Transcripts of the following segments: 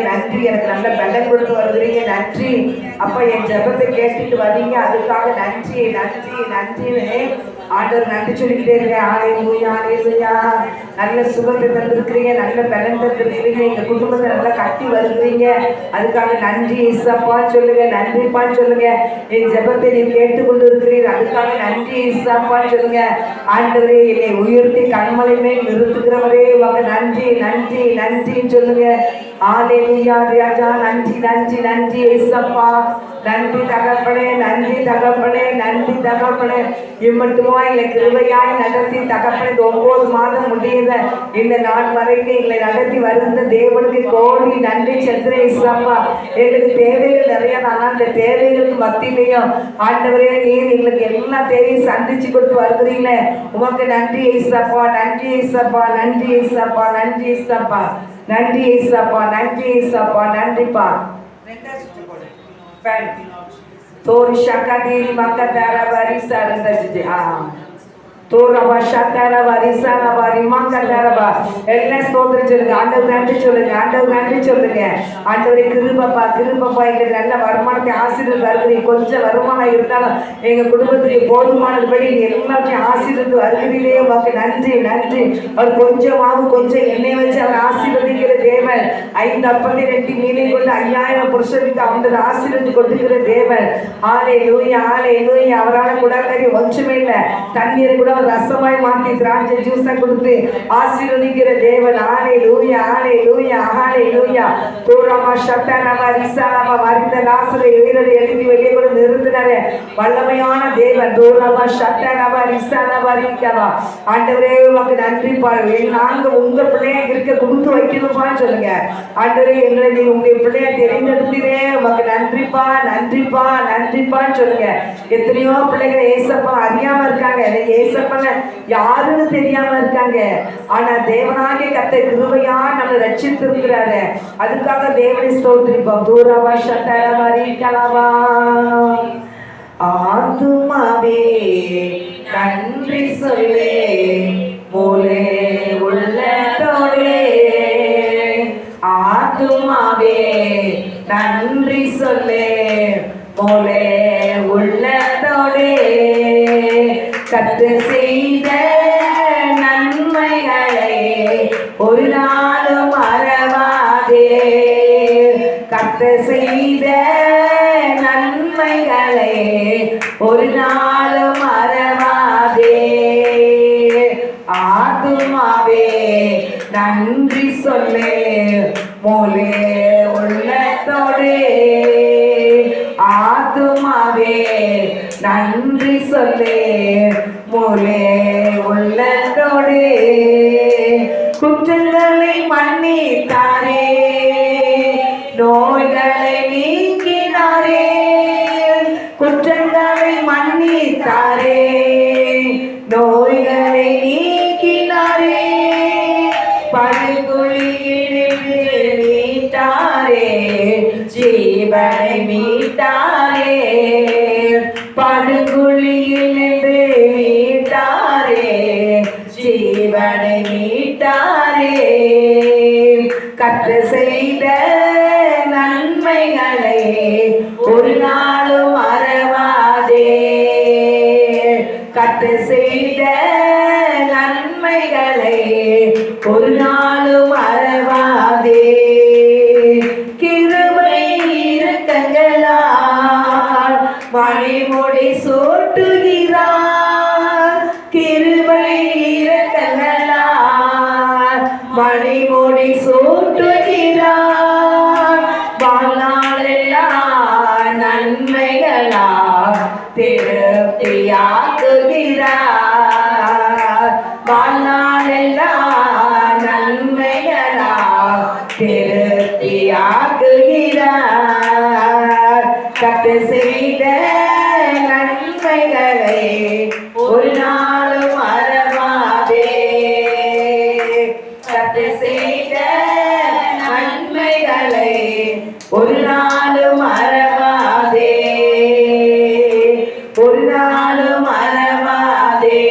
நன்றி. எனக்கு நல்ல பலன் கொடுத்து வருகிறீங்க, நன்றி அப்பா. என் ஜெபத்தை கேட்டுட்டு வர்றீங்க, அதுக்காக நன்றி நன்றி நன்றின்னு ஆண்டவர் நன்றி சொல்லிக்கிட்டே இருக்கேன். ஹல்லேலூயா ஹல்லேலூயா. நல்ல சுகத்தை தந்திருக்கிறீங்க, நல்ல பலன் தந்திருக்கிறீங்க, எங்க குடும்பத்தை நல்லா கட்டி வருகிறீங்க, அதுக்காக நன்றி இசப்பா சொல்லுங்க, நன்றிப்பா சொல்லுங்க. என் ஜெபத்தை நீ கேட்டுக்கொண்டு இருக்கிறீர், அதுக்காக நன்றி இசப்பா சொல்லுங்க. ஆண்டவரே, என்னை உயர்த்தி கண்மலை மேல் நிறுத்துகிறவரே உங்க நன்றி நன்றி நன்றின்னு சொல்லுங்க. ஹல்லேலூயா ராஜா, நன்றி நன்றி நன்றி இயேசப்பா. நன்றி தகப்பனே, நன்றி தகப்பனே, நன்றி தகப்பனே. இம்மட்டுமா எங்களை கிருபையாய் நடத்தி தகப்பனே 9 மாதம் முடியுத இந்த நாள் வரைக்கும் எங்களை நடத்தி வருந்த தேவனுக்கு கோடி நன்றி செலுத்துறேன் இயேசப்பா. எங்களுக்கு தேவைகள் நிறைய தான், அந்த தேவைகளுக்கு மத்தியிலையும் ஆண்டவரே நீர் எங்களுக்கு எல்லா தேவையும் சந்திச்சு கொடுத்து வருகிறீங்களே, உமக்கு நன்றி இயேசப்பா, நன்றி இயேசப்பா, நன்றி இயேசப்பா, நன்றி இயேசப்பா, நன்றி இயேசப்பா, நன்றி இயேசப்பா, நன்றிப்பா. தோர் ஷக்கதி மக்கதார வரிசா இருந்துச்சு. தோரபா ஷக்கர வரிசான வரி மக்கதாரபா எல்லாம் ஸ்தோத்திரம் சொல்லுங்க. ஆண்டவர் நன்றி சொல்லுங்க, ஆண்டவர் நன்றி சொல்லுங்க. ஆண்டவரே கிருபப்பா, கிருபப்பா. எங்களுக்கு நல்ல வருமானத்தை ஆசீர்வாதம் வருகிறீங்க. கொஞ்சம் வருமானம் இருந்தாலும் எங்க குடும்பத்துக்கு போதுமானதுபடி எல்லாத்தையும் ஆசீர்வாதம் வருகிறீங்களே, உமக்கு நன்றி நன்றி. அவர் கொஞ்சமாவது கொஞ்சம் எண்ணெய் வச்சு அவர் ஆசீர்வதிக்கிற தேவன். 5 அப்பத்தை 2 மீனை கொண்டு 5000 புருஷனுக்கு அவனுக்கு ஆசீர்வதித்து கொடுக்கிற தேவன். ஹல்லேலூயா ஹல்லேலூயா. அவரால் குடாக்கறி ஒன்றுமே இல்லை, தண்ணீரை கூட ரசமாய் மாற்றி திராட்சை ஜூஸை கொடுத்து ஆசீர்வதிக்கிற தேவன். ஹல்லேலூயா ஹல்லேலூயா ஹல்லேலூயா. தோரமா ஷட்டனமா ரிசானமா வரித்த லாசரை உயிரோடு எழுதி வெளியே கூட நிறுத்தினாரே வல்லமையான தேவன். தோரமா ஷட்டனமா ரிசானமா ரிக்கவா. ஆண்டவரே உமக்கு நன்றி பாரு. நாங்க உங்க பிள்ளைய இருக்க கொடுத்து வைக்கணும்பான்னு சொல்லுங்க. ஆண்டவரே, எங்களை நீ உங்க பிள்ளைய தெரிந்தெடுத்தீரே, உமக்கு நன்றிப்பா நன்றிப்பா நன்றிப்பான்னு சொல்லுங்க. எத்தனையோ பிள்ளைகள் ஏசப்பா அறியாம இருக்காங்க, ஏசப்பா யாருன்னு தெரியாம இருக்காங்க. ஆனா தேவனாகிய கர்த்தர் கிருபையா நம்மளை ரட்சித்திருக்கிறாரு, அதுக்காக தேவனை ஸ்தோத்திரிப்போம். தூரவா ஷட்டரவா ரிகலவா. ஆத்துமாவே நன்றி சொல்லே, மூலே உள்ளத்தோடே. ஆத்துமாவே நன்றி சொல்லே, மூலே உள்ளத்தோடே. கர்த்தர் செய்த நன்மைகளை ஒரு நாளும் மறவாதே. கர்த்தர் செய்த நன்மைகளை ஒரு நாளும் மறவாதே. ஆத்துமாவே நன்றி சொல்லே, மூலே உள்ளத்தோடே. ஆத்துமாவே நன்றி சொல்லே, மூலே உள்ளத்தோடே. குற்றங்களை மன்னித்தாரே, நோய்களை நீக்கினாரே. குற்றங்களை மன்னித்தாரே, நோய்களை நீக்கினாரே. படுகுழியிலிருந்து மீட்டாரே, ஜீவனை மீட்டாரே. படுகுழியிலிருந்து மீட்டாரே, ஜீவனை மீட்டாரே. கர்த்தர் செய்த நன்மைகளை ஒரு நாளும் மறவாதே. கர்த்தர் செய்த நன்மைகளை ஒரு நாளும் மறவாதே. கிருபை இரக்கங்களால் மணிமுடி சூட்டுகிறார். கிருபை இரக்கங்களால் மணிமுடி சூட்டுகிறார். வாழ்நாளெல்லாம் நன்மைகளால் திருப்தியாக்குகிறார். வாழ்நாளெல்லாம் நன்மைகளால் திருப்தியாக்குகிறார். கர்த்தர் செய்த நன்மைகளை ஒரு நாளும் மறவாதே. கர்த்தர் செய்த நன்மைகளை ஒரு நாளும் மறவாதே, ஒரு நாளும் மறவாதே.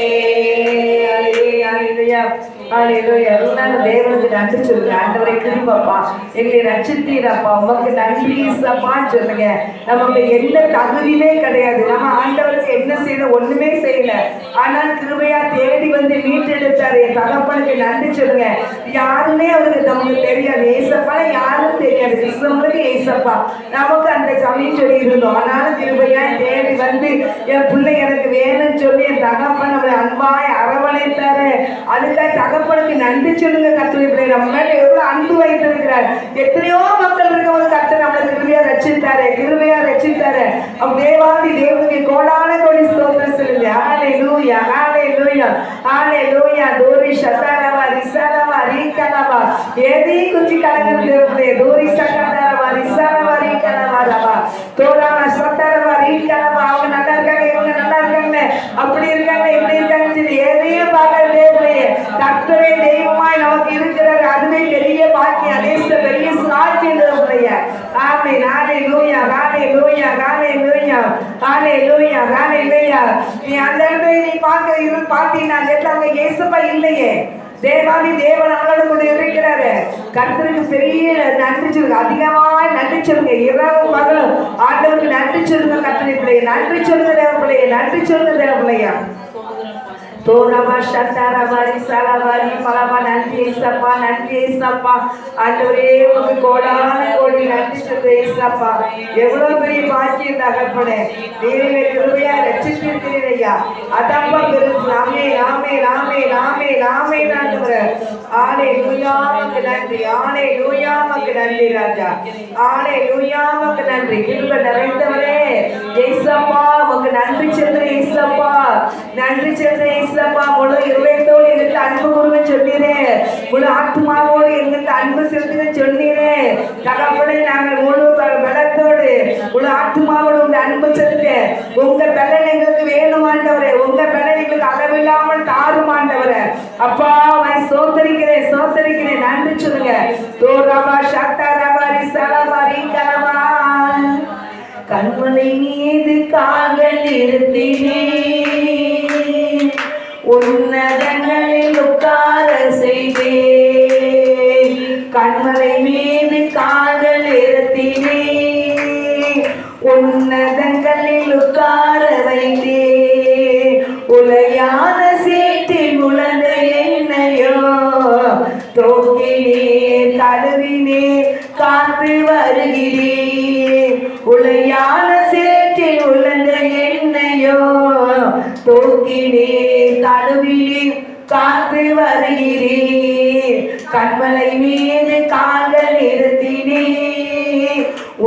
ஹல்லேலூயா ஹல்லேலூயா. எல்லாரும் தேவனுக்கு நன்றி சொல்லுங்க. ஆண்டவரை பாப்பா, எங்களை ரட்சித்தீரப்பா, உமக்கு நன்றி ஏசப்பான்னு சொல்லுங்க. நமக்கு எந்த தகுதியுமே கிடையாது, நம்ம ஆண்டவருக்கு என்ன செய்யணும், ஒண்ணுமே செய்யல. ஆனால் கிருபையா தேடி வந்து மீட்டெடுத்தாரு. என் தகப்பனுக்கு நன்றி சொல்லுங்க. யாருமே அவருக்கு நமக்கு தெரியாது, ஏசப்பா யாரும் தெரியாது, கிறிஸ்தவங்களுக்கு ஏசப்பா, நமக்கு அந்த சமயம் சொல்லி இருந்தோம். ஆனாலும் கிருபையா தேடி வந்து என் பிள்ளை எனக்கு வேணும்னு சொல்லி என் தகப்பன் அவரை அன்பாய் அரவணைத்தாரு. அதுக்காக தகப்பனுக்கு நன்றி சொல்லுங்க. கர்த்தருடைய பிள்ளை நம்ம மேல எவ்வளவு அன்பு வைத்திருக்கிறார். எத்தனையோ மக்கள் இருக்கவங்க கர்த்தர் நம்மளை கிருபையா ரட்சித்தாரு, கிருபையா ரட்சித்தாரு. அவ் தேவாதி தேவனுடைய கோடான கோடி ஸ்தோத்திரம் சொல்லுங்க. ஹalleluya, ஹalleluya, ஹalleluya. தோரி சதரவா ரிசரவா ரீகலவா ஏதி குச்சி கலங்கன தேவனே தோரி சகதரவா ரிசரவா ரீகலவா ரவா தோரான சதரவா ரீகலவா. அவங்க நல்லா இருக்காங்க, இவங்க நல்லா இருக்காங்க, அப்படி இருக்காங்க, இப்படி இருக்காங்க, எதையும் பார்க்க தேவனே கர்த்தரே தெய்வமாய் நமக்கு இருக்கிறார். அதுவே பெரிய பாக்கியம், அதே பெரிய சாட்சியம் தேவனுடைய. ஆமென். ஹalleluya, ஹalleluya, ஹalleluya, ஹalleluya, ஹalleluya. நீ அந்த இடத்துல நீ பார்த்தீங்கன்னா அந்த இடத்துல அவங்க இயேசுப்பா இல்லையே. தேவாதி தேவன் நம்மளோட கூட இருக்கிறாரு. கர்த்தருக்கு பெரிய நன்றி சொல்லுங்க, அதிகமாய் நன்றி சொல்லுங்க. இரவு பகலும் ஆண்டவருக்கு நன்றி சொல்லுங்க. கர்த்தருடைய பிள்ளைய நன்றி சொல்லுங்க, தேவ பிள்ளைய நன்றி சொல்லுங்க, தேவ பிள்ளையா. தோரமா சத்தாரவாரி சலவாரி பலமா நன்றி ஏசப்பா, நன்றி ஏசப்பா. ஆண்டவரே உங்க கோடான கோடி நன்றி சொல்லுங்க ஏசப்பா. எவ்வளவு பெரிய பாக்கியம் தகப்பனே, நீரே கிருபையா ரட்சித்திருக்கிறீர் ஐயா. அதப்பா பெருசு. ஆமே ஆமே ஆமே ஆமே ஆமே. ஆண்டவரே ஹalleluya, உமக்கு நன்றி. ஹalleluya, உமக்கு நன்றி ராஜா. ஹalleluya, உமக்கு நன்றி. கிருபை நிறைந்தவரே ஏசப்பா, உமக்கு நன்றி சொல்றேன் ஏசப்பா, நன்றி சொல்றேன் ஏசப்பா. முழு இருதயத்தோடு எங்களுக்கு அன்பு கூறுவேன் சொன்னீரே, முழு ஆத்மாவோடு எங்களுக்கு அன்பு செலுத்துவேன் சொன்னீரே. தகப்பனே நாங்கள் முழு பலத்தோடு முழு ஆத்மாவோடு உங்க அன்பு செலுத்த உங்க பலன் எங்களுக்கு வேணுமாண்டவரே, உங்க பலன் எங்களுக்கு அளவில்லாமல் தாருமாண்டவரே. அப்பா நான் சோத்தரிக்கிறேன், சோத்தரிக்கிறேன், நன்றி சொல்லுங்க. தோரபா சத்தாரபா ரிசலபா ரீகலபா. கண்மலை மீது கால்கள் நிறுத்தினே, உன்னதங்களில் உட்கார செய்தே. கண்மலை மீது கால்கள் நிறுத்தினே, உன்னதங்களில் உட்கார வைத்தே. உலையான சேற்றில் உழந்த என்னையோ தோக்கினே தழுவினே காத்து வருகிறேன். உலையான சேற்றில் உழந்த என்னையோ தோக்கினே தழுவினே காத்து வருகிறேன். கண்மலை மீது கால்கள் நிறுத்தினே,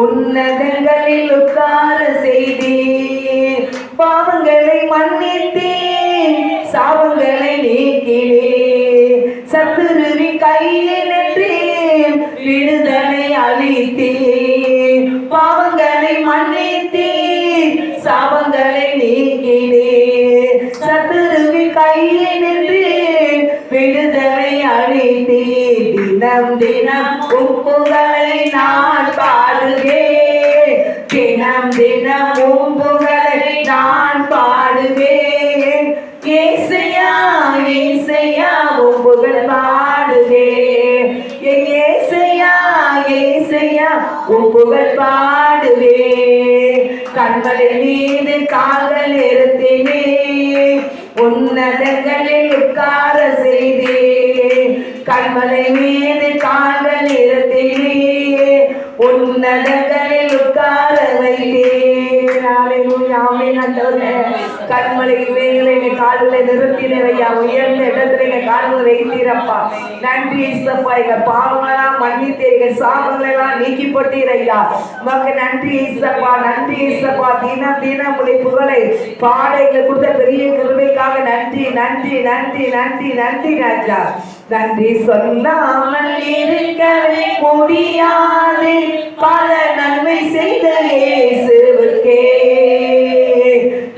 உன்னதங்களில் உட்கார செய்தேன். பாவங்களை மன்னித்தேன், சாவங்களை நீக்கினேன். சத்துருவி கையில் நின்றேன், விடுதலை அளித்தேன். பாவங்களை மன்னித்தேன், சாவங்களை நீக்கினேன். சத்துருவி கையில் நின்றேன், விடுதலை அளித்தேன். தினம் தினம் உப்புகளை நான் பாடுவேன், தினம் தினம் உப்புகளை நான் பாடுவேன். ஏசையா ஏசையா உப்புகள் பாடுவேன். ஏசையா ஏசையா உப்புகள் பாடுவேன். கண்மலை மீது கால்கள் நிறுத்தினே, உன்னதங்களில் உட்கார செய்தே. கண்மலை மீது கால்கள் நிறுத்தினே, உன்னதங்களில் உட்கார வைத்தே. கண்மலை மேலே கால்களை நிறுத்தினரையா, உயர்ந்த இடத்துல எங்க கால்களை வைத்தீரப்பா. நன்றி இசப்பா, எங்க பாவங்களெல்லாம் மன்னித்து எங்க சாபங்களெல்லாம் நீக்கி போட்டீரையா. உமக்கு நன்றி இசப்பா, நன்றி இசப்பா. தினம் தினம் உடைய புகழை பாட எங்களுக்கு கொடுத்த பெரிய கிருபைக்காக நன்றி நன்றி நன்றி நன்றி நன்றி ராஜா. நன்றி சொல்லாமல் இருக்கவே முடியாது, பல நன்மை செய்த இயேசுவுக்கே.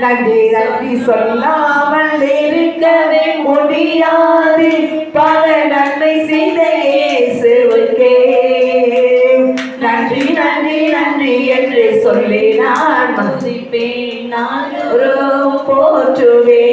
நன்றி நன்றி சொல்லாமல் இருக்கவே முடியாது, பல நன்மை செய்த இயேசுவுக்கே. நன்றி நன்றி நன்றி என்று சொல்லி நான் மதிப்பேன், நான் போற்றுவேன்.